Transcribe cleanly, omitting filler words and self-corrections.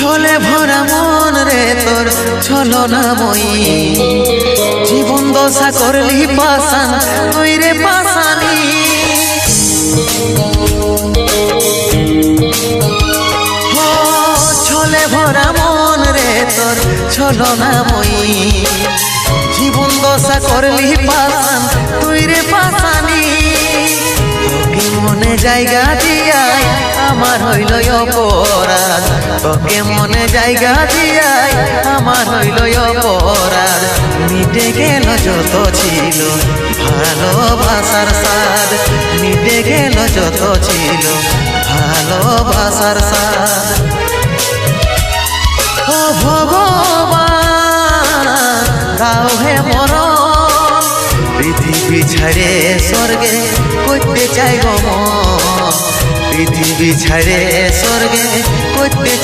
ছলে ভরা মন রে তোর ছলনাময়ী, জীবন দশা করলি পাশান তুই রে পাশানি। ছলে ভরা মন রে তোর ছলনাময়ী, জীবন দশা করলি পাশান তুই রে পাশানি। তোকে মনে জায়গা দিয়াই আমার হইল অপরাধ, তোকে মনে জায়গা দিয়াই আমার হইল অপরাধ। মিটে গেল যত ছিল ভালোবাসার স্বাদ, মিটে গেল যত ছিল ভালোবাসার স্বাদ। ও ভগবান দাও হে মরণ, পৃথিবী ছাড়ে স্বর্গে করতে চাই গো মন, পৃথিবী ছাড়ে স্বর্গে করতে চাই।